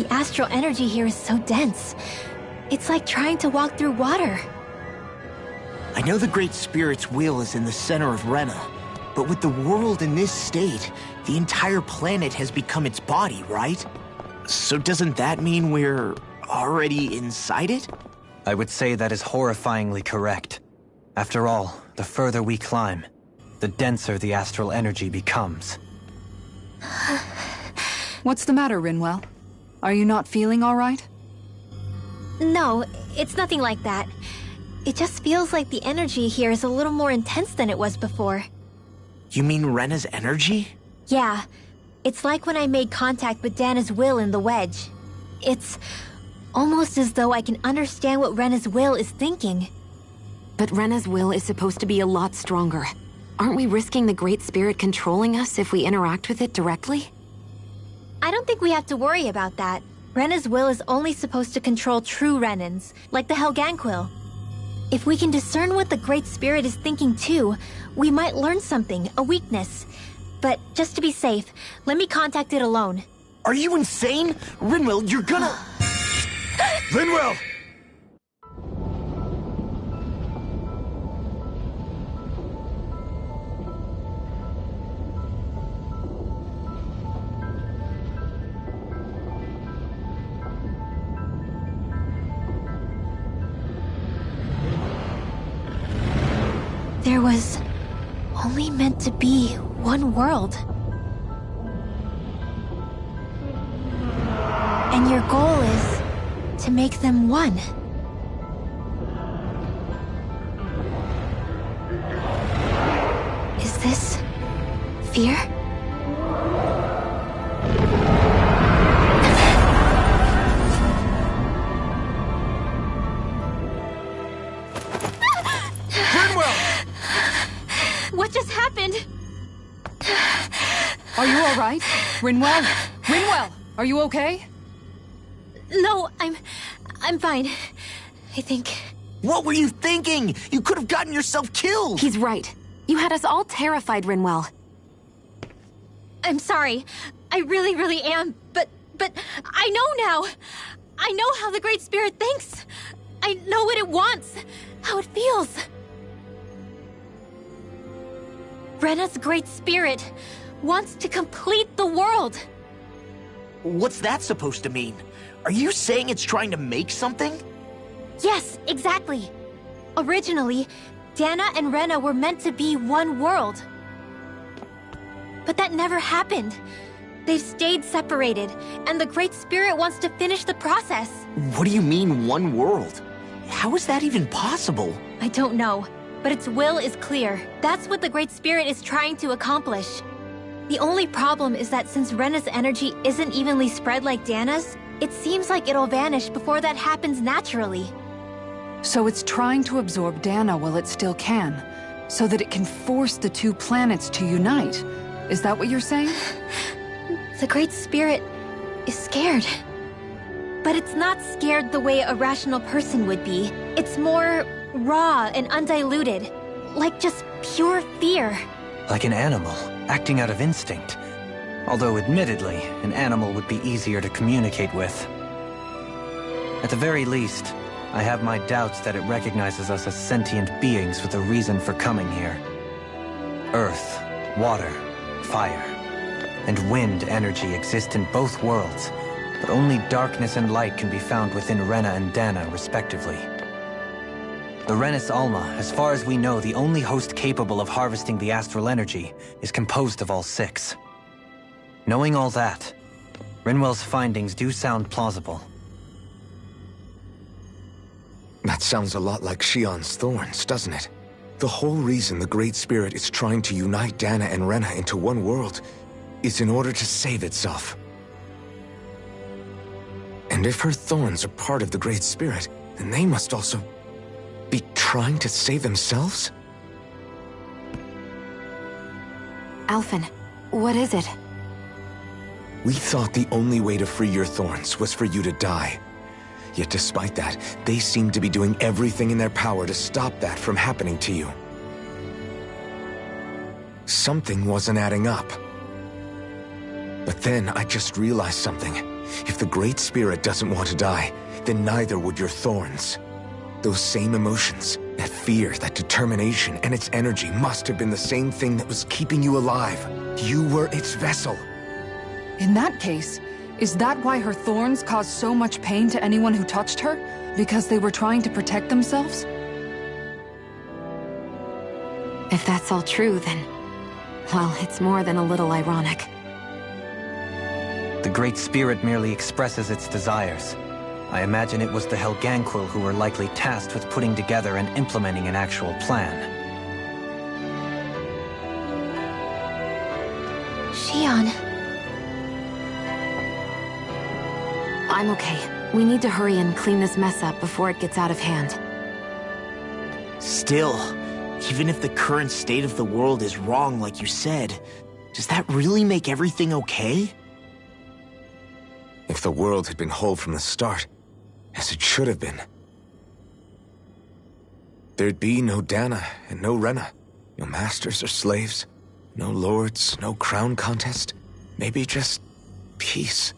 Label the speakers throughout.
Speaker 1: astral energy here is so dense. It's like trying to walk through water.
Speaker 2: I know the Great Spirit's will is in the center of Rena, but with the world in this state, the entire planet has become its body, right? So doesn't that mean we're already inside it?
Speaker 3: I would say that is horrifyingly correct. After all, the further we climb, the denser the astral energy becomes.
Speaker 4: What's the matter, Rinwell? Are you not feeling all right?
Speaker 1: No, it's nothing like that. It just feels like the energy here is a little more intense than it was before.
Speaker 2: You mean Rena's energy?
Speaker 1: Yeah. It's like when I made contact with Dana's will in the wedge. It's almost as though I can understand what Rena's will is thinking.
Speaker 5: But Rena's will is supposed to be a lot stronger. Aren't we risking the Great Spirit controlling us if we interact with it directly?
Speaker 1: I don't think we have to worry about that. Rena's will is only supposed to control true Renans, like the Helganquil. If we can discern what the Great Spirit is thinking too, we might learn something, a weakness. But just to be safe, let me contact it alone.
Speaker 2: Are you insane? Rinwell, you're gonna...
Speaker 6: Rinwell!
Speaker 1: There was only meant to be one world. And your goal is to make them one. Is this fear? What just happened?
Speaker 4: Are you all right? Rinwell? Rinwell, are you okay?
Speaker 1: No, I'm fine. I think.
Speaker 2: What were you thinking? You could have gotten yourself killed!
Speaker 5: He's right. You had us all terrified, Rinwell.
Speaker 1: I'm sorry. I really am. But I know now. I know how the Great Spirit thinks. I know what it wants. How it feels. Rena's Great Spirit wants to complete the world.
Speaker 2: What's that supposed to mean? Are you saying it's trying to make something?
Speaker 1: Yes, exactly. Originally, Dana and Rena were meant to be one world. But that never happened. They've stayed separated, and the Great Spirit wants to finish the process.
Speaker 2: What do you mean, one world? How is that even possible?
Speaker 1: I don't know, but its will is clear. That's what the Great Spirit is trying to accomplish. The only problem is that since Rena's energy isn't evenly spread like Dana's, it seems like it'll vanish before that happens naturally.
Speaker 4: So it's trying to absorb Dana while it still can, so that it can force the two planets to unite. Is that what you're saying?
Speaker 1: The Great Spirit is scared. But it's not scared the way a rational person would be. It's more raw and undiluted, like just pure fear.
Speaker 3: Like an animal, acting out of instinct. Although admittedly, an animal would be easier to communicate with. At the very least, I have my doubts that it recognizes us as sentient beings with a reason for coming here. Earth, water, fire, and wind energy exist in both worlds, but only darkness and light can be found within Rena and Dana, respectively. The Renis Alma, as far as we know, the only host capable of harvesting the astral energy, is composed of all six. Knowing all that, Rinwell's findings do sound plausible.
Speaker 6: That sounds a lot like Shion's thorns, doesn't it? The whole reason the Great Spirit is trying to unite Dana and Rena into one world is in order to save itself. And if her thorns are part of the Great Spirit, then they must also be trying to save themselves?
Speaker 5: Alphen, what is it?
Speaker 6: We thought the only way to free your thorns was for you to die. Yet despite that, they seem to be doing everything in their power to stop that from happening to you. Something wasn't adding up. But then I just realized something. If the Great Spirit doesn't want to die, then neither would your thorns. Those same emotions, that fear, that determination, and its energy must have been the same thing that was keeping you alive. You were its vessel.
Speaker 4: In that case, is that why her thorns caused so much pain to anyone who touched her? Because they were trying to protect themselves?
Speaker 5: If that's all true, then... well, it's more than a little ironic.
Speaker 3: The Great Spirit merely expresses its desires. I imagine it was the Helganquil who were likely tasked with putting together and implementing an actual plan.
Speaker 1: Shion.
Speaker 5: I'm okay. We need to hurry and clean this mess up before it gets out of hand.
Speaker 2: Still, even if the current state of the world is wrong like you said, does that really make everything okay?
Speaker 6: If the world had been whole from the start, as it should have been, there'd be no Dana and no Rena, no masters or slaves, no lords, no crown contest, maybe just peace.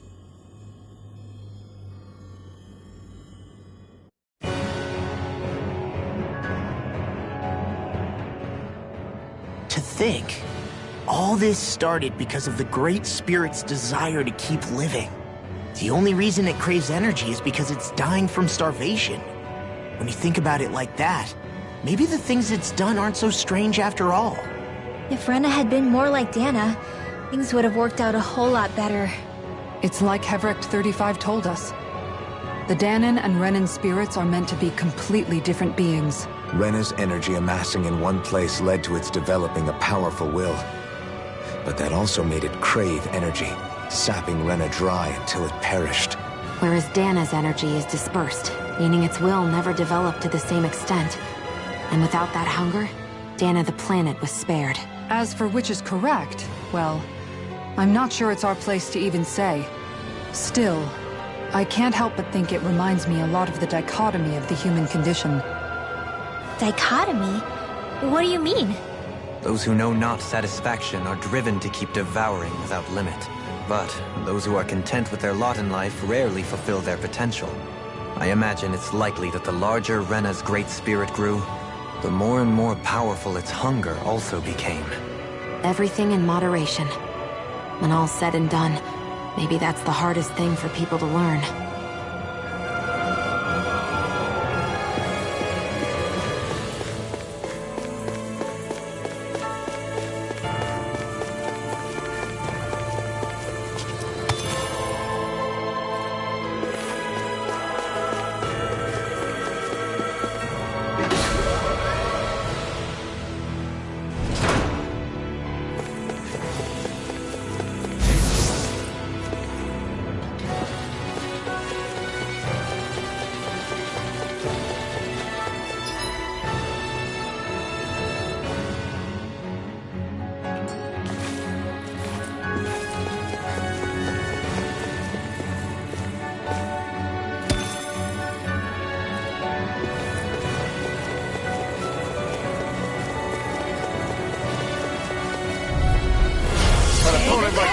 Speaker 2: To think, all this started because of the Great Spirit's desire to keep living. The only reason it craves energy is because it's dying from starvation. When you think about it like that, maybe the things it's done aren't so strange after all.
Speaker 1: If Rena had been more like Dana, things would have worked out a whole lot better.
Speaker 4: It's like Hevericht 35 told us. The Danan and Renan spirits are meant to be completely different beings.
Speaker 6: Rena's energy amassing in one place led to its developing a powerful will. But that also made it crave energy, sapping Rena dry until it perished.
Speaker 5: Whereas Dana's energy is dispersed, meaning its will never developed to the same extent. And without that hunger, Dana the planet was spared.
Speaker 4: As for which is correct, well, I'm not sure it's our place to even say. Still, I can't help but think it reminds me a lot of the dichotomy of the human condition.
Speaker 1: Dichotomy? What do you mean?
Speaker 3: Those who know not satisfaction are driven to keep devouring without limit. But those who are content with their lot in life rarely fulfill their potential. I imagine it's likely that the larger Rena's Great Spirit grew, the more and more powerful its hunger also became.
Speaker 5: Everything in moderation. When all's said and done, maybe that's the hardest thing for people to learn.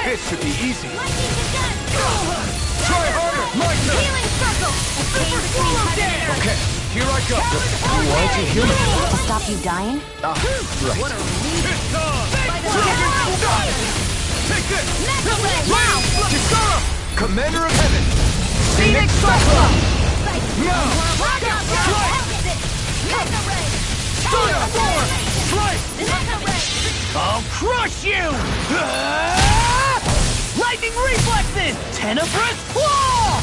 Speaker 6: This should be easy.
Speaker 7: Try
Speaker 6: harder! My turn!
Speaker 7: Healing circle!
Speaker 6: Okay, here I go.
Speaker 5: Why don't you heal me? To stop you dying?
Speaker 6: Right.
Speaker 7: Take this! Now!
Speaker 6: Kisara! Commander of Heaven!
Speaker 7: Phoenix Cyclone!
Speaker 6: Now!
Speaker 7: I'll crush you! Lightning reflexes! Tenebrous claw!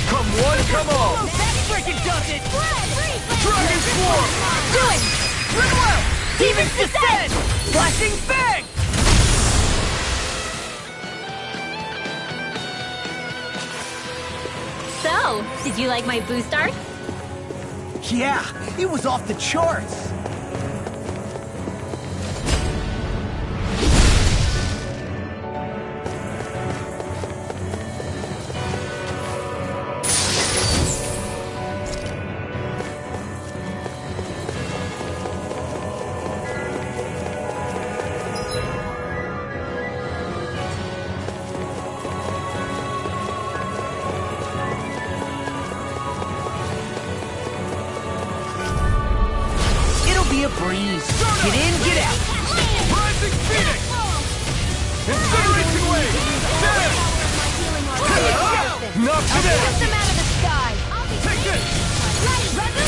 Speaker 6: Come one, come all!
Speaker 7: That freaking does it!
Speaker 6: Dragon Swarm!
Speaker 7: Do it! Run well! Demon's Descent! Flashing Fang!
Speaker 1: So, did you like my boost art?
Speaker 2: Yeah, it was off the charts.
Speaker 7: Shoot them out of the sky! Take this!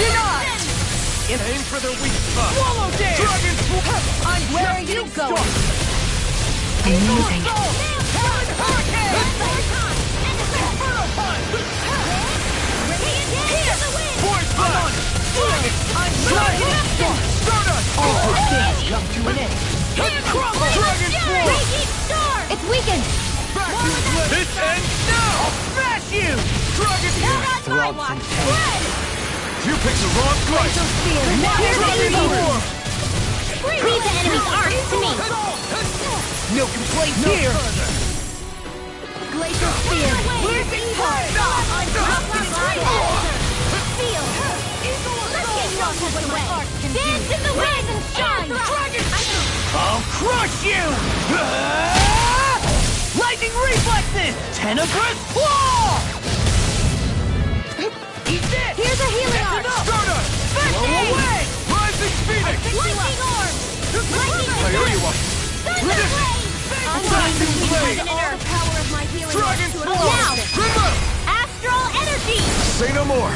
Speaker 7: Deny! Aim for their weak spot! Swallow dance! Dragon Where are you going?
Speaker 4: Amazing.
Speaker 7: Hurricane! Force blast! I'm Dragon Storm! Stardust! All good things come to an end! Dragon Swarm!
Speaker 1: Raging Storm! It's weakened!
Speaker 7: This ends now! I'll smash you! Dragon
Speaker 3: Throb from pain.
Speaker 7: You picked the wrong place! Dragon Swarm!
Speaker 1: Leave the enemy's arcs to me!
Speaker 7: No complaints here!
Speaker 1: Glacial Spear!
Speaker 7: Blazing Fire!
Speaker 1: Feel! Let's get Rocket away! Dance in the wind and shine!
Speaker 7: Dragon! I'll crush you! Lightning reflexes! Tenebrous claw! Eat this!
Speaker 1: Here's a healing arc!
Speaker 7: Stardust! Blow away! Rising Phoenix!
Speaker 1: Lightning Orb! Lightning
Speaker 7: Kaiowa!
Speaker 1: Thunder Blade! I'm going to use all the power of my healing
Speaker 7: Dragon
Speaker 1: arc to
Speaker 7: Swarm!
Speaker 1: now!
Speaker 7: Remove!
Speaker 1: Astral Energy!
Speaker 6: Say no more.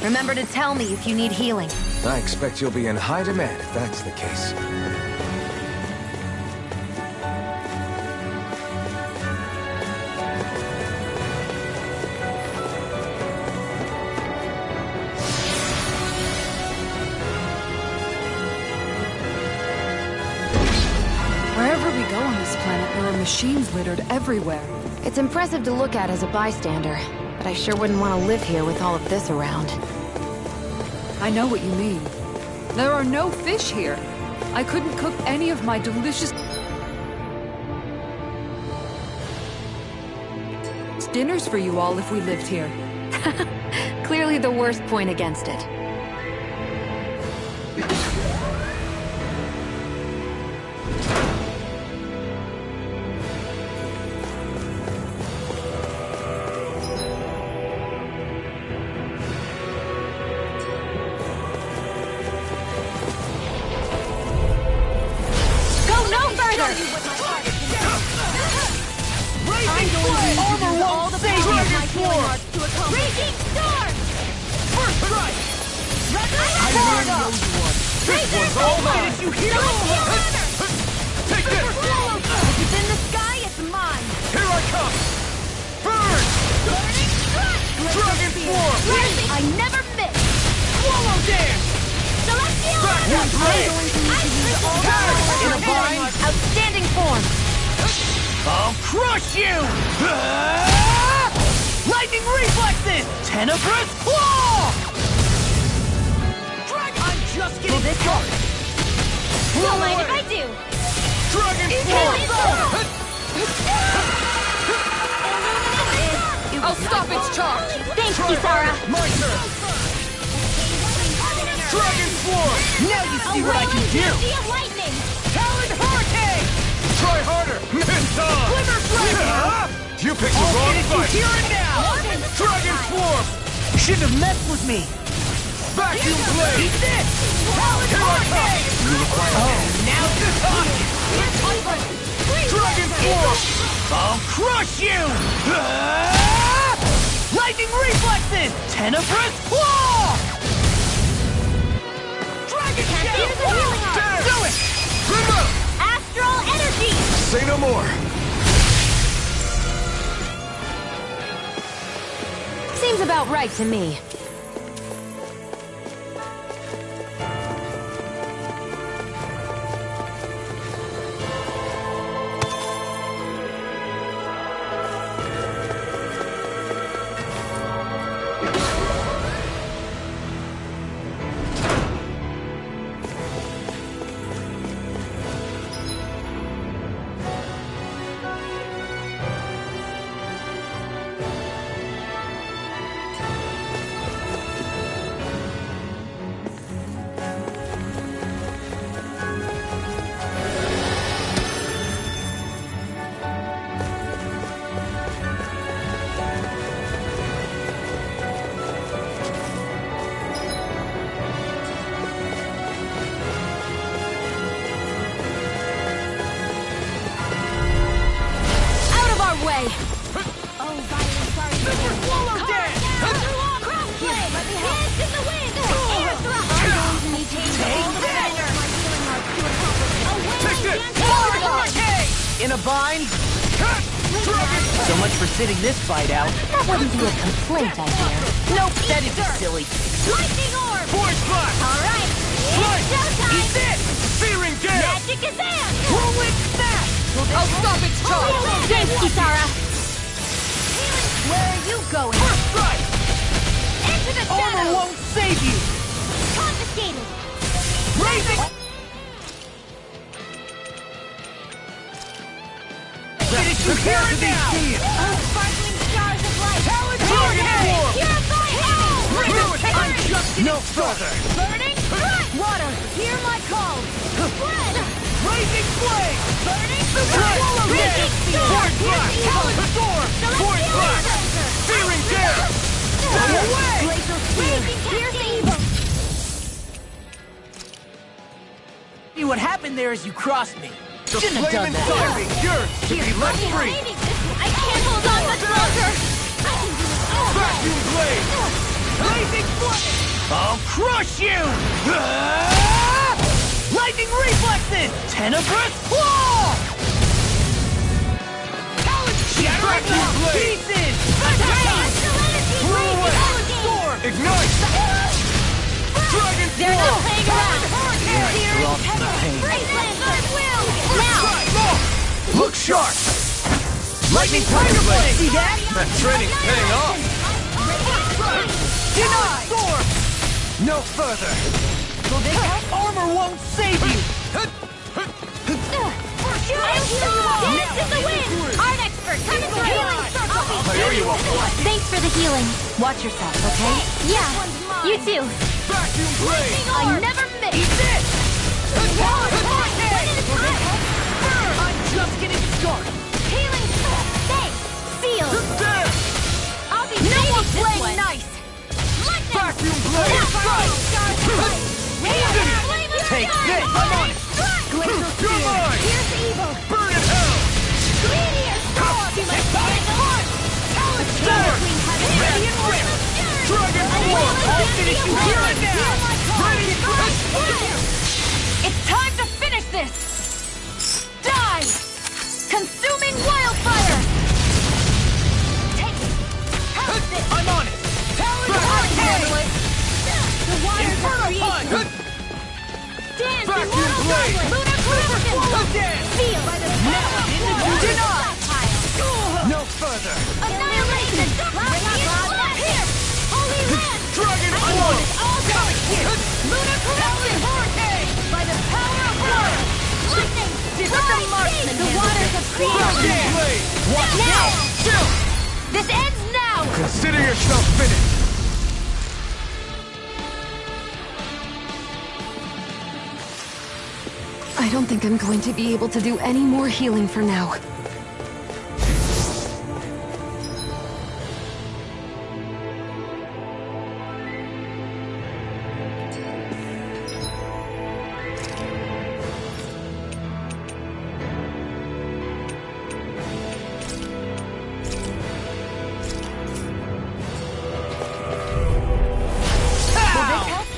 Speaker 5: Remember to tell me if you need healing.
Speaker 6: I expect you'll be in high demand if that's the case.
Speaker 4: Wherever we go on this planet, there are machines littered everywhere.
Speaker 5: It's impressive to look at as a bystander, but I sure wouldn't want to live here with all of this around.
Speaker 4: I know what you mean. There are no fish here. I couldn't cook any of my delicious dinners for you all if we lived here.
Speaker 5: Clearly the worst point against it.
Speaker 1: Raging Storm!
Speaker 7: First strike!
Speaker 1: This
Speaker 7: one's all mine! Did you hear? Take this!
Speaker 1: If it's in the sky, it's mine!
Speaker 7: Here I come! Burn! Dragon Swarm!
Speaker 1: I never miss!
Speaker 7: Swallow dance!
Speaker 1: Celestial
Speaker 7: Backward blade!
Speaker 1: In a bind! Outstanding form!
Speaker 7: I'll crush you! Lightning reflexes! Tenebrous claw! Dragon! I'm just getting started!
Speaker 1: Don't mind if I do!
Speaker 7: Dragon Swarm!
Speaker 4: I'll stop its charge!
Speaker 1: Thanks, Kisara!
Speaker 7: My turn! Dragon Swarm! Now you see what I can do!
Speaker 1: Lightning!
Speaker 7: Talon Hurricane! Try harder! Miss on! Glimmer Strike! You picked the wrong fight! Here and now! Dragon Swarm! You shouldn't have messed with me! Vacuum Blade! Eat this! Talon Hurricane! Now's the time! Dragon Swarm! I'll crush you! Lightning reflexes! Tenebrous claw! Dragon Shell! Do it! Remove!
Speaker 1: Astral Energy!
Speaker 6: Say no more.
Speaker 5: Seems about right to me.
Speaker 2: vine! So much for sitting this fight out.
Speaker 1: That wouldn't be a complaint, I hear.
Speaker 2: Nope, that'd be silly.
Speaker 8: Lightning orb!
Speaker 7: Voice blast!
Speaker 8: Alright, it's showtime!
Speaker 7: Eat this! Searing gale!
Speaker 8: Magic is in!
Speaker 7: Whirlwind snap!
Speaker 4: I'll stop its charge!
Speaker 1: Thanks, Kisara.
Speaker 8: Where are you going?
Speaker 7: First strike!
Speaker 8: Into the
Speaker 2: Armor
Speaker 8: shadows!
Speaker 2: won't save you!
Speaker 8: Confiscated!
Speaker 7: Raising! Finish you here and now!
Speaker 8: Oh, sparkling stars of light!
Speaker 7: Talon Dragon Form!
Speaker 8: Purify hell!
Speaker 7: I'm just no further!
Speaker 8: Burning strike! Water, hear my call! Blood!
Speaker 7: Raising flame!
Speaker 8: Burning
Speaker 7: Strike!
Speaker 8: Raging storm!
Speaker 7: Force blast! Talon storm! Force blast! Searing gale! Away!
Speaker 8: Glacial spear! Pierce evil!
Speaker 2: See what happened there is you crossed me.
Speaker 7: The
Speaker 2: Shouldn't have
Speaker 7: flame
Speaker 2: done that.
Speaker 7: inside me yearns to be let free!
Speaker 8: I can't hold on much longer! I can do it all!
Speaker 7: Vacuum blade! Blazing flame!
Speaker 2: I'll crush you! Lightning reflexes! Tenebrous claw! Shattering
Speaker 7: Vacuum
Speaker 2: the
Speaker 7: blade!
Speaker 2: pieces!
Speaker 7: Blow away! Storm! Ignite! Dragon
Speaker 8: They're not
Speaker 7: Form!
Speaker 8: playing around!
Speaker 2: We're all in the pain.
Speaker 8: Now!
Speaker 7: Look sharp!
Speaker 2: Lightning Tiger Blade! See that?
Speaker 7: That training's paying off!
Speaker 2: Deny!
Speaker 7: Storm! No further!
Speaker 2: Armor won't save you!
Speaker 8: Dance in the wind! Art expert, coming through! Healing circle!
Speaker 7: I owe you one.
Speaker 1: Thanks for the healing. Watch yourself, okay?
Speaker 8: Yeah,
Speaker 1: You too.
Speaker 7: Vacuum blade!
Speaker 8: I never miss!
Speaker 2: Eat this!
Speaker 8: One at a time!
Speaker 2: I'm just getting started!
Speaker 8: Healing circle! Thanks! Sealed!
Speaker 7: There!
Speaker 8: I'll be
Speaker 1: No one's
Speaker 8: this
Speaker 1: playing
Speaker 8: one.
Speaker 1: nice.
Speaker 8: Lightning!
Speaker 7: Vacuum blade!
Speaker 8: Strike! Stars of light!
Speaker 2: Take this! I'm on it!
Speaker 8: Glacial
Speaker 7: You're
Speaker 8: spear!
Speaker 7: mine!
Speaker 8: Pierce evil!
Speaker 7: Burn in hell!
Speaker 8: Meteor storm! You must stand apart!
Speaker 7: Talon
Speaker 8: Storm!
Speaker 7: storm!
Speaker 8: Radiant whip!
Speaker 7: Dragon Form!
Speaker 8: I'll finish you here and now!
Speaker 7: Ready for
Speaker 4: It's time to finish this! Die! Consuming wildfire!
Speaker 8: Take it! House it!
Speaker 2: I'm on it!
Speaker 7: Vacuum
Speaker 8: The waters of
Speaker 7: Inferno
Speaker 8: creation!
Speaker 7: punch!
Speaker 8: Dance!
Speaker 7: Vacuum
Speaker 8: Immortal
Speaker 7: blade!
Speaker 8: goblin! Lunar corruption!
Speaker 7: Dance!
Speaker 8: Seal by the power of war!
Speaker 7: Deny!
Speaker 8: Stockpile!
Speaker 7: No further!
Speaker 8: Annihilation! Blood! Pierce! Holy land!
Speaker 7: Dragon
Speaker 8: I
Speaker 7: Form!
Speaker 8: want it all coming here! Lunar corruption!
Speaker 7: Hurricane!
Speaker 8: By the power of war! Lightning!
Speaker 4: Let the marksman
Speaker 8: The
Speaker 4: handle
Speaker 8: waters
Speaker 4: this.
Speaker 8: of creation!
Speaker 7: Vacuum blade! Watch
Speaker 8: Now!
Speaker 7: Still!
Speaker 8: This ends now!
Speaker 7: Consider yourself finished!
Speaker 5: I don't think I'm going to be able to do any more healing for now.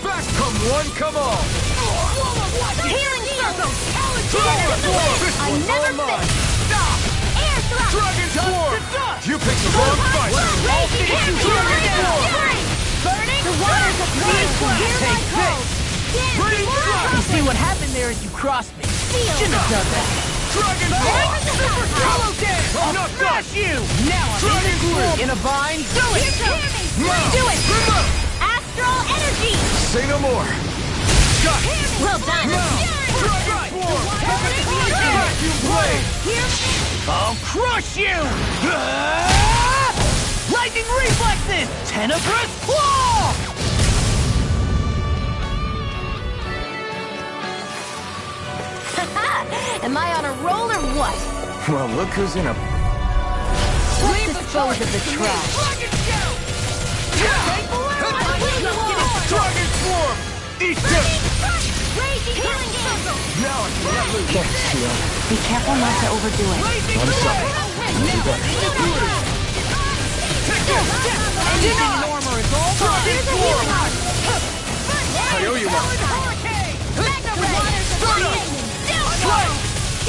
Speaker 7: Back come one, come all!
Speaker 8: Healing circle!
Speaker 7: Dragon Form! This
Speaker 8: I
Speaker 7: one's
Speaker 8: never
Speaker 7: all mine!
Speaker 8: miss!
Speaker 7: Stop!
Speaker 8: Air thrust!
Speaker 7: Dragon Form! You picked the wrong fight!
Speaker 8: Raging
Speaker 7: Dragon
Speaker 8: hammer!
Speaker 7: Form!
Speaker 8: Burning! The waters of creation! Hear my
Speaker 2: Take
Speaker 8: call! Dance!
Speaker 7: Burning
Speaker 8: Immortal
Speaker 7: strike!
Speaker 2: You see
Speaker 8: goblin!
Speaker 2: what happened there is you crossed me.
Speaker 8: Seal!
Speaker 2: Shouldn't have done that.
Speaker 7: Dragon Form!
Speaker 8: Super
Speaker 7: Hollow Dance!
Speaker 2: I'll
Speaker 7: Not
Speaker 2: crush you! Now I'm
Speaker 7: Dragon Form!
Speaker 2: in a vine. Do it!
Speaker 8: Hear me!
Speaker 7: Now!
Speaker 8: Do it!
Speaker 7: Remote!
Speaker 8: Astral energy!
Speaker 7: Say no more! Got it!
Speaker 8: Well done!
Speaker 7: Now! Dragon Form! Vacuum blade!
Speaker 8: Hear me!
Speaker 2: I'll crush you! Lightning reflexes! Tenebrous claw!
Speaker 8: Am I on a roll or what?
Speaker 6: Well, look who's in a...
Speaker 8: Let's dispose of the trash.
Speaker 7: Dragon Scout! Dragon Form! Eat this!
Speaker 8: Raging healing circle!
Speaker 7: Now I can let loose!
Speaker 6: Thanks, Tio.
Speaker 5: Be careful not to overdo it.
Speaker 7: I'm sorry.
Speaker 2: Anything in armor is all mine.
Speaker 8: Here's a healing arm!
Speaker 7: I owe you one.
Speaker 8: Mega Ray!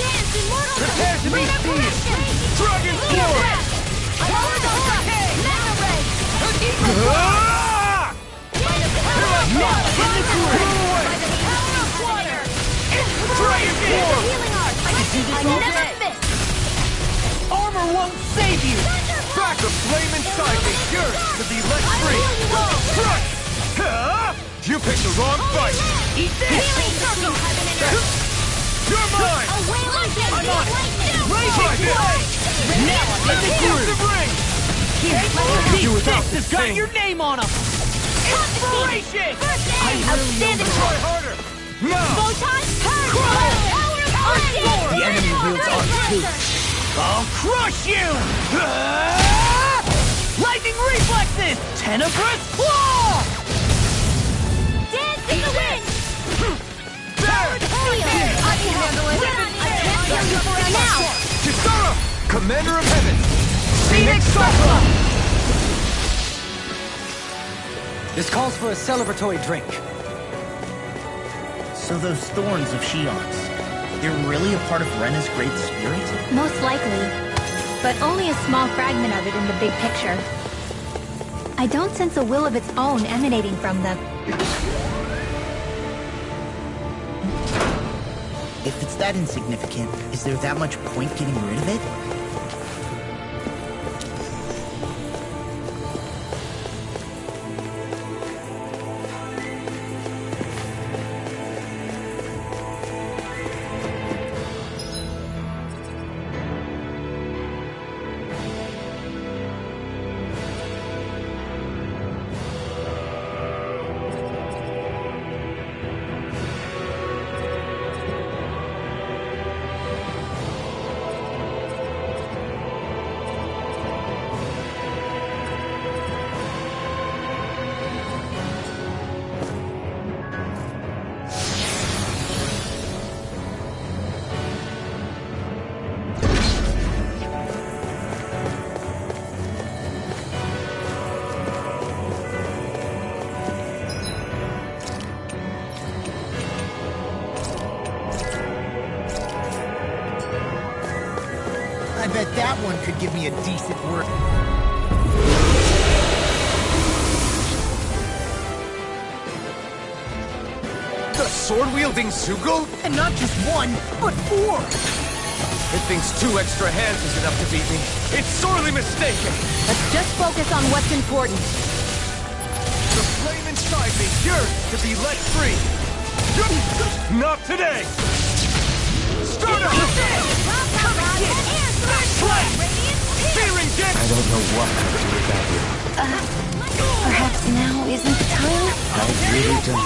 Speaker 8: Dance! Immortal
Speaker 7: Prepare to be sealed! Armor won't save you! Back the flame inside me! Yours to be let free! Crush! You picked the wrong fight!
Speaker 8: Eat this! Healing circle!
Speaker 7: You're mine!
Speaker 8: I'm on it!
Speaker 7: Try this!
Speaker 8: Now
Speaker 7: I'm in the ring!
Speaker 3: Do without
Speaker 7: This
Speaker 3: this
Speaker 7: got
Speaker 3: thing.
Speaker 7: your name on him! Inspiration!
Speaker 8: Outstanding!
Speaker 7: Try harder! Now!
Speaker 8: Photon! Power!
Speaker 3: The enemy wields arms too.
Speaker 7: I'll crush you! Lightning reflexes! Tenebrous claw!
Speaker 8: Dance in the wind!
Speaker 7: There!
Speaker 8: I can handle it! I can't heal you for now!
Speaker 7: Kisara! Commander of Heaven! Phoenix Cyclone!
Speaker 3: This calls for a celebratory drink.
Speaker 2: So those thorns of Shion's, they're really a part of Rena's great spirit?
Speaker 1: Most likely. But only a small fragment of it in the big picture. I don't sense a will of its own emanating from them.
Speaker 2: If it's that insignificant, is there that much point getting rid of it? I bet that one could give me a decent work.
Speaker 7: The sword-wielding Zugel?
Speaker 2: And not just one, but four!
Speaker 7: It thinks 2 extra hands is enough to beat me. It's sorely mistaken!
Speaker 8: Let's just focus on what's important.
Speaker 7: The flame inside me yearns to be let free! Not today! Start up! Searing dip!
Speaker 6: I don't know what I'd do without you.
Speaker 1: Perhaps now isn't the time?
Speaker 6: I really don't.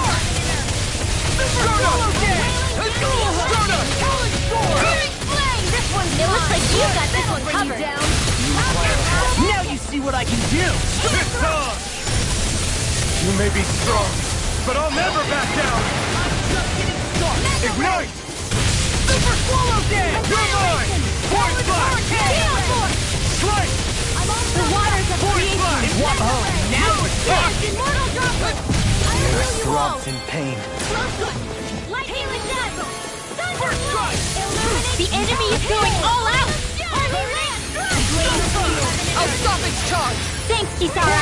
Speaker 8: It looks like you got this one covered.
Speaker 7: Now you see what I can do! It's on! You may be strong, but I'll never back down! Ignite! Super Swallow Dance! You're mine! Point flash! Strike!
Speaker 8: The waters of creation.
Speaker 7: Now it's time!
Speaker 8: Immortal droplet. I will
Speaker 3: Earth
Speaker 8: heal you all.
Speaker 3: throbs in pain.
Speaker 8: Light healing dazzle. Thunder strike. The enemy is going all out.
Speaker 7: I'll stop its charge!
Speaker 8: Thanks, Kisara.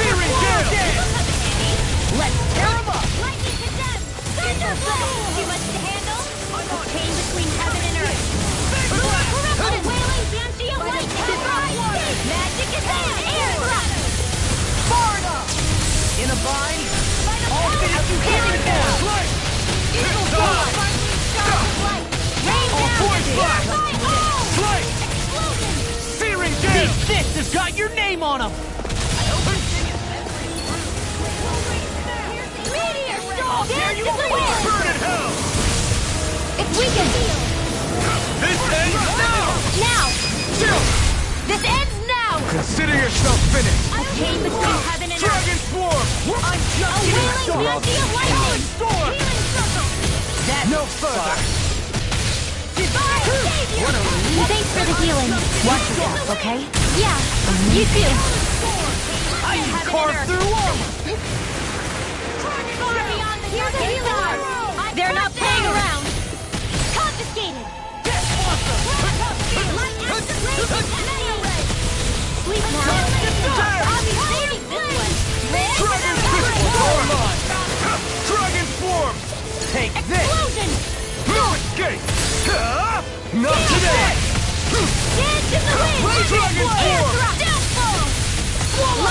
Speaker 7: Searing gale!
Speaker 8: Let's tear him up. Lightning condemned. Thunder blast. Too much to handle. The pain between heaven and earth. A wailing banshee of light. Magic is there. Air thrust.
Speaker 7: Far enough!
Speaker 3: In a bind?
Speaker 7: All finish you here and now!
Speaker 8: Eagle fly. Light. Rain
Speaker 7: All
Speaker 8: down.
Speaker 7: points fly! Strike!
Speaker 8: Explosion.
Speaker 7: Searing gale! This has got your name on him!
Speaker 8: Meteor storm. Dance in the wind.
Speaker 7: Burn in hell!
Speaker 8: If we can heal.
Speaker 7: This ends now!
Speaker 8: Now.
Speaker 7: Chill!
Speaker 8: This ends now.
Speaker 7: Consider yourself finished!
Speaker 8: The pain between heaven and earth.
Speaker 7: Dragon Swarm! I'm just
Speaker 8: A wailing banshee of lightning.
Speaker 7: Storm!
Speaker 8: Healing circle.
Speaker 7: No further!
Speaker 1: Thanks for the healing. Watch yourself, okay? Yeah, you too.
Speaker 7: I can carve through armor!
Speaker 8: Here's a healing arm.
Speaker 1: They're not playing around.
Speaker 8: Confiscated.
Speaker 7: Death Monster!
Speaker 8: Sleep now. I'll be saving this one.
Speaker 7: Dragon Fist all mine! Dragon Form!
Speaker 3: Take this!
Speaker 8: Explosion!
Speaker 7: No escape! Not today!
Speaker 8: Dance in the wind!
Speaker 7: Dragon Form!
Speaker 8: Downfall!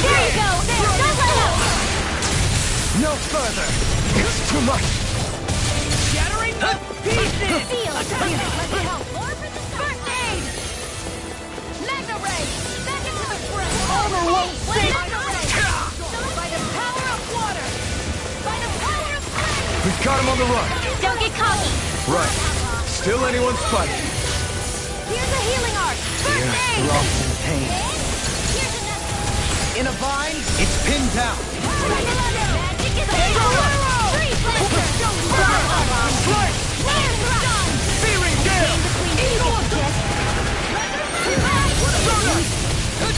Speaker 8: There you go! Don't let up!
Speaker 7: No further! It's too much!
Speaker 8: Shattering the pieces! Feel! Let me help! First aid! Magna Ray! Back into the front!
Speaker 7: Armor won't save-
Speaker 8: Magna Ray! By the power of water! By the power of flame!
Speaker 7: We've got him on the run!
Speaker 8: Don't get cocky!
Speaker 7: Right. Still anyone's fight.
Speaker 8: Here's a healing art! First aid!
Speaker 3: Lost in pain.
Speaker 8: Here's another!
Speaker 3: In a bind, it's pinned down.
Speaker 8: Magic is a arrow! Freeze Blaster!
Speaker 7: Slice!
Speaker 8: Flare thrust!
Speaker 7: Searing Gale!
Speaker 8: Eagle Kiss!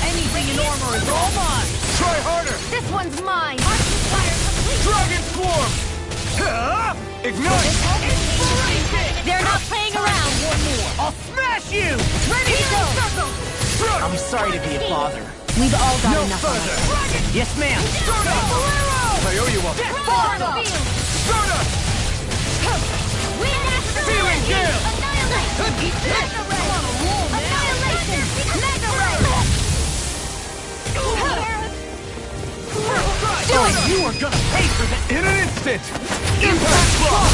Speaker 3: Anything in armor is all mine.
Speaker 7: Try harder!
Speaker 8: This one's mine! Fire complete!
Speaker 7: Dragon Swarm! Ignite!
Speaker 8: They're not playing around!
Speaker 3: One more. I'll smash you.
Speaker 8: Ready to go! Circle!
Speaker 2: I'm sorry to be a bother.
Speaker 8: We've all got
Speaker 3: No
Speaker 8: enough
Speaker 3: further.
Speaker 8: on us.
Speaker 3: Yes, ma'am.
Speaker 7: I owe you one.
Speaker 8: Field!
Speaker 7: Stardust!
Speaker 8: Wind Astral
Speaker 7: Searing Gale!
Speaker 8: Annihilate! Mega Ray! Annihilation! Mega Ray!
Speaker 3: Do it. You are gonna pay for this.
Speaker 7: In an instant! Impact Block!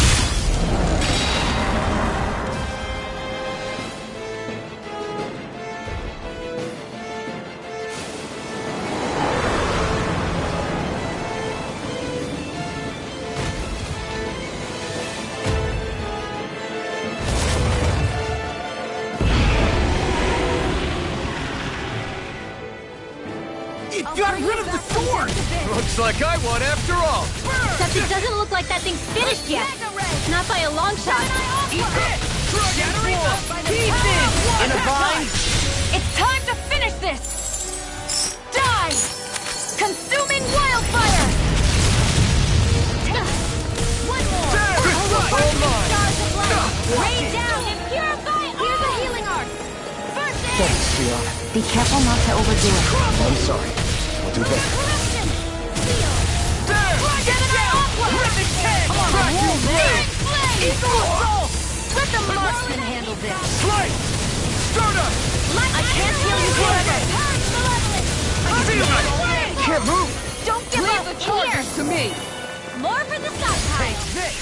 Speaker 2: It got rid of the sword!
Speaker 7: Looks like I won after all!
Speaker 1: Except it doesn't look like that thing's finished yet. Not by a long shot.
Speaker 7: Shattering
Speaker 3: Pieces. In a bind.
Speaker 8: It's time to finish this! Die! Consuming wildfire! One more!
Speaker 7: All mine!
Speaker 8: Stars ablaze! Rain down and purify! Here's a healing art! First aid!
Speaker 6: Thanks, Fiona.
Speaker 5: Be careful not to overdo it.
Speaker 6: I'm sorry. We'll do better.
Speaker 8: Corruption! Seal!
Speaker 7: There!
Speaker 8: Gemini Aqua!
Speaker 7: Rip its head! Cracking
Speaker 8: Searing
Speaker 7: blade!
Speaker 8: flame!
Speaker 7: Eagle Assault!
Speaker 8: Let the marksman handle this!
Speaker 7: Slice! Stardust!
Speaker 8: I can't heal you forever!
Speaker 7: Feel it! Can't move!
Speaker 8: Don't give up!
Speaker 3: The charges to me.
Speaker 8: More for the stockpile!
Speaker 3: Take this.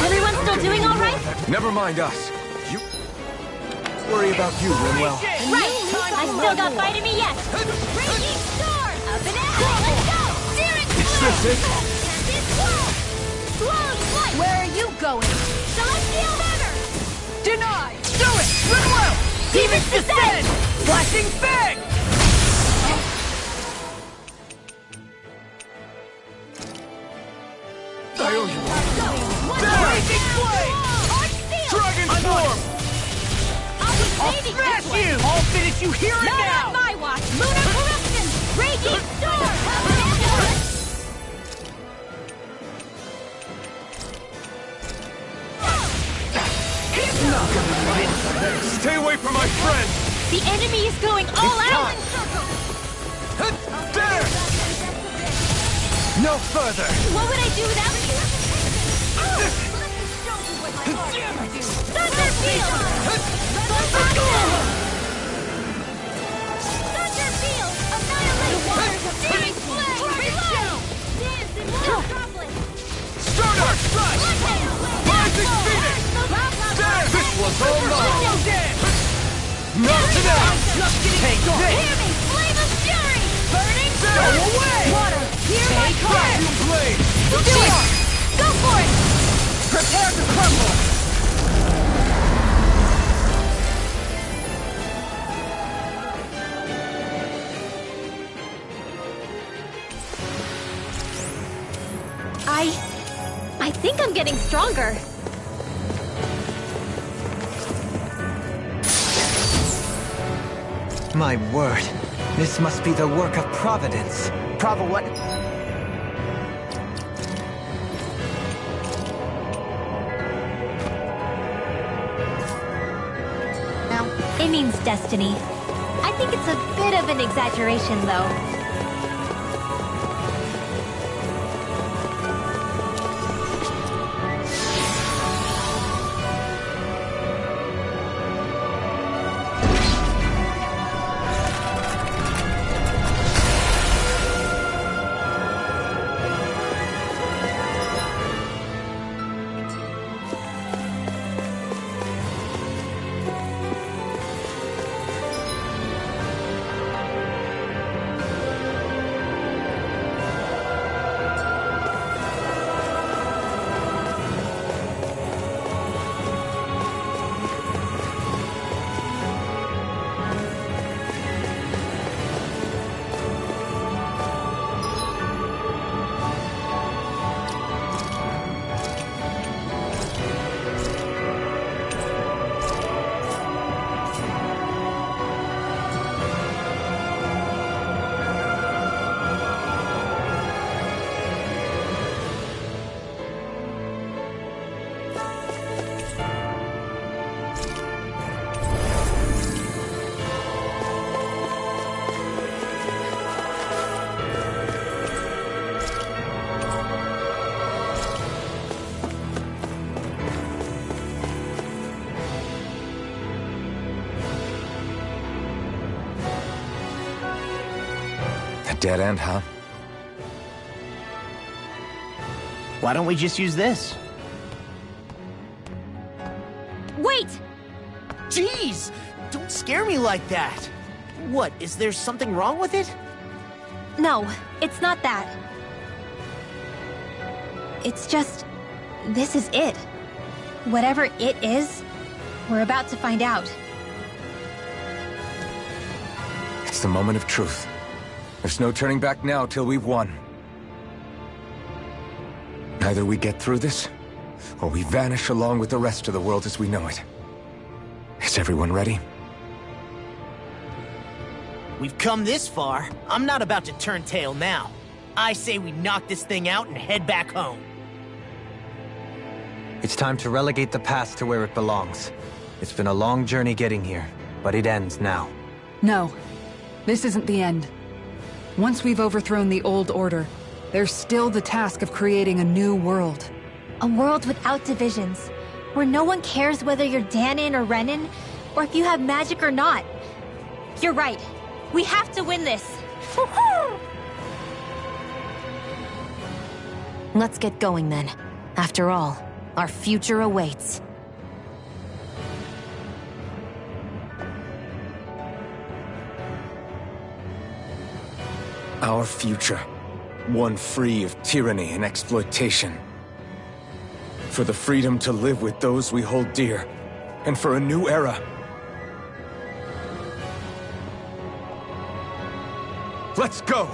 Speaker 1: Everyone still doing all right?
Speaker 6: Never mind us. You worry about you, Rinwell.
Speaker 1: Right. I still got bite in me yet.
Speaker 8: Raging sword! Up and out! Let's go! Searing
Speaker 7: It's
Speaker 8: flame!
Speaker 7: this it?
Speaker 8: Tempest swirl! Swirl flight! Where are you going? Celestial hammer!
Speaker 3: Deny. Do it. Rinwell.
Speaker 8: Demon's descent!
Speaker 3: Flashing bang.
Speaker 7: I owe you one.
Speaker 3: Raging flame.
Speaker 7: Dragon Swarm!
Speaker 3: I'll smash you. I'll finish you here and
Speaker 8: Not
Speaker 3: now.
Speaker 8: on my watch! Lunar corruption! Raging sword!
Speaker 7: Stay away from my friend!
Speaker 1: The enemy is going all out.
Speaker 7: There! No further!
Speaker 1: What would I do without you?
Speaker 8: Thunder field! Thunder field! Annihilate! Searing flame! Reload! Dance in one droplet!
Speaker 7: Stardust! Rising Phoenix! There! This was all mine! Not today!
Speaker 3: Take this.
Speaker 8: Hear me! Flame of fury! Burning
Speaker 7: Go
Speaker 8: sword!
Speaker 7: away!
Speaker 8: Water! Hear my call!
Speaker 7: Vacuum blade!
Speaker 8: Do it! Go for it!
Speaker 3: Prepare to crumble.
Speaker 1: I think I'm getting stronger.
Speaker 3: My word. This must be the work of Providence.
Speaker 1: It means destiny. I think it's a bit of an exaggeration, though.
Speaker 6: Dead end, huh?
Speaker 2: Why don't we just use this?
Speaker 8: Wait!
Speaker 2: Jeez! Don't scare me like that! What, is there something wrong with it?
Speaker 1: No, it's not that. It's just... this is it. Whatever it is, we're about to find out.
Speaker 6: It's the moment of truth. There's no turning back now till we've won. Either we get through this, or we vanish along with the rest of the world as we know it. Is everyone ready?
Speaker 2: We've come this far. I'm not about to turn tail now. I say we knock this thing out and head back home.
Speaker 3: It's time to relegate the past to where it belongs. It's been a long journey getting here, but it ends now.
Speaker 4: No, this isn't the end. Once we've overthrown the old order, there's still the task of creating a new world.
Speaker 1: A world without divisions, where no one cares whether you're Danon or Renan, or if you have magic or not. You're right. We have to win this.
Speaker 5: Let's get going then. After all, our future awaits.
Speaker 6: Our future. One free of tyranny and exploitation. For the freedom to live with those we hold dear. And for a new era. Let's go!